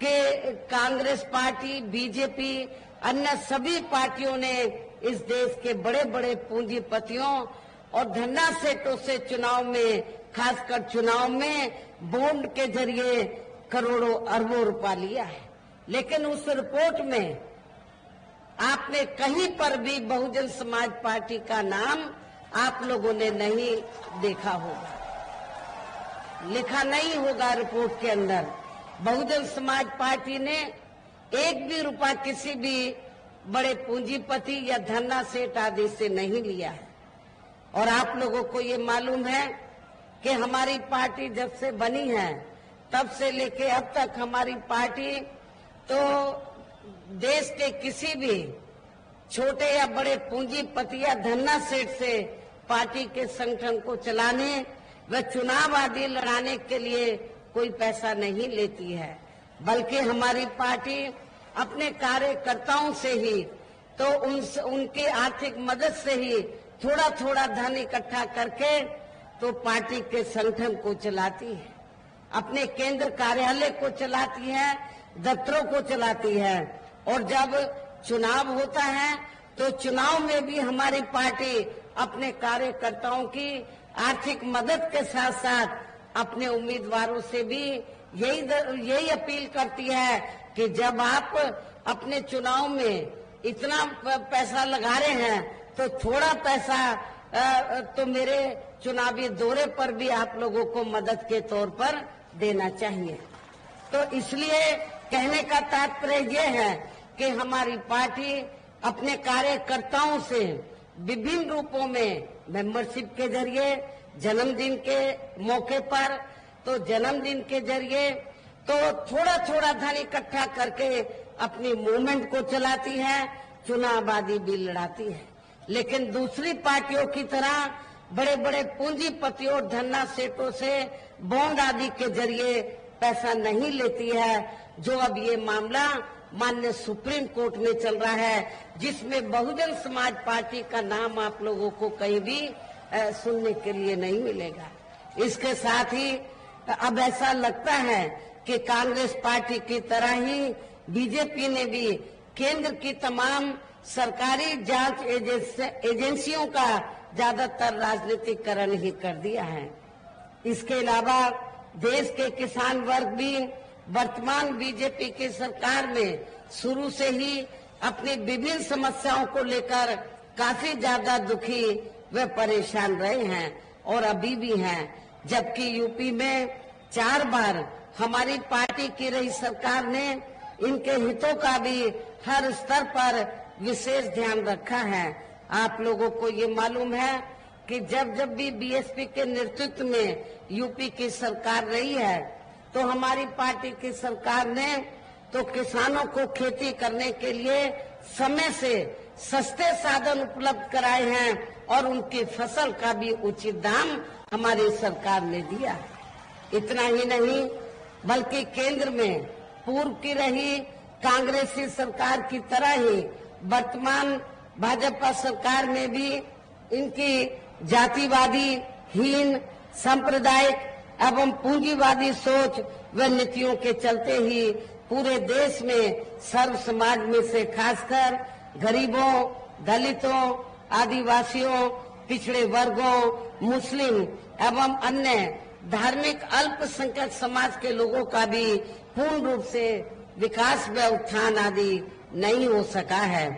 कि Congress party, BJP, अन्य सभी पार्टियों ने इस देश के बड़े बड़े पूंजीपतियों और धन्ना सेठों से चुनाव में, खासकर चुनाव में बॉन्ड के जरिए करोड़ों अरबों रुपया लिया है। लेकिन उस रिपोर्ट में आपने कहीं पर भी बहुजन समाज पार्टी का नाम आप लोगों ने नहीं देखा होगा, लिखा नहीं होगा रिपोर्ट के अंदर। बहुजन समाज पार्टी ने एक भी रुपया किसी भी बड़े पूंजीपति या धन्ना सेठ आदि से नहीं लिया है। और आप लोगों को ये मालूम है कि हमारी पार्टी जब से बनी है तब से लेके अब तक हमारी पार्टी तो देश के किसी भी छोटे या बड़े पूंजीपति या धन्ना सेठ से पार्टी के संगठन को चलाने व चुनाव आदि लड़ाने के लिए कोई पैसा नहीं लेती है, बल्कि हमारी पार्टी अपने कार्यकर्ताओं से ही तो उनके आर्थिक मदद से ही थोड़ा थोड़ा धन इकट्ठा करके तो पार्टी के संगठन को चलाती है, अपने केंद्र कार्यालय को चलाती है, दफ्तरों को चलाती है। और जब चुनाव होता है तो चुनाव में भी हमारी पार्टी अपने कार्यकर्ताओं की आर्थिक मदद के साथ साथ अपने उम्मीदवारों से भी यही अपील करती है कि जब आप अपने चुनाव में इतना पैसा लगा रहे हैं तो थोड़ा पैसा तो मेरे चुनावी दौरे पर भी आप लोगों को मदद के तौर पर देना चाहिए। तो इसलिए कहने का तात्पर्य ये है कि हमारी पार्टी अपने कार्यकर्ताओं से विभिन्न रूपों में मेंबरशिप के जरिए, जन्मदिन के मौके पर तो जन्मदिन के जरिए तो थोड़ा थोड़ा धन इकट्ठा करके अपनी मूवमेंट को चलाती है, चुनाव आदि भी लड़ाती है। लेकिन दूसरी पार्टियों की तरह बड़े बड़े पूंजीपतियों और धन्ना सेठों से बॉन्ड आदि के जरिए पैसा नहीं लेती है, जो अब ये मामला माननीय सुप्रीम कोर्ट में चल रहा है, जिसमें बहुजन समाज पार्टी का नाम आप लोगों को कहीं भी सुनने के लिए नहीं मिलेगा। इसके साथ ही अब ऐसा लगता है कि कांग्रेस पार्टी की तरह ही बीजेपी ने भी केंद्र की तमाम सरकारी जांच एजेंसियों का ज्यादातर राजनीतिकरण ही कर दिया है। इसके अलावा देश के किसान वर्ग भी वर्तमान बीजेपी की सरकार में शुरू से ही अपनी विभिन्न समस्याओं को लेकर काफी ज्यादा दुखी व परेशान रहे हैं और अभी भी हैं। जबकि यूपी में 4 बार हमारी पार्टी की रही सरकार ने इनके हितों का भी हर स्तर पर विशेष ध्यान रखा है। आप लोगों को ये मालूम है कि जब भी बीएसपी के नेतृत्व में यूपी की सरकार रही है तो हमारी पार्टी की सरकार ने तो किसानों को खेती करने के लिए समय से सस्ते साधन उपलब्ध कराए हैं और उनकी फसल का भी उचित दाम हमारी सरकार ने दिया है। इतना ही नहीं बल्कि केंद्र में पूर्व की रही कांग्रेसी सरकार की तरह ही वर्तमान भाजपा सरकार में भी इनकी जातिवादी, हीन, सांप्रदायिक एवं पूंजीवादी सोच व नीतियों के चलते ही पूरे देश में सर्व समाज में से खासकर गरीबों, दलितों, आदिवासियों, पिछड़े वर्गों, मुस्लिम एवं अन्य धार्मिक अल्पसंख्यक समाज के लोगों का भी पूर्ण रूप से विकास व उत्थान आदि नहीं हो सका है।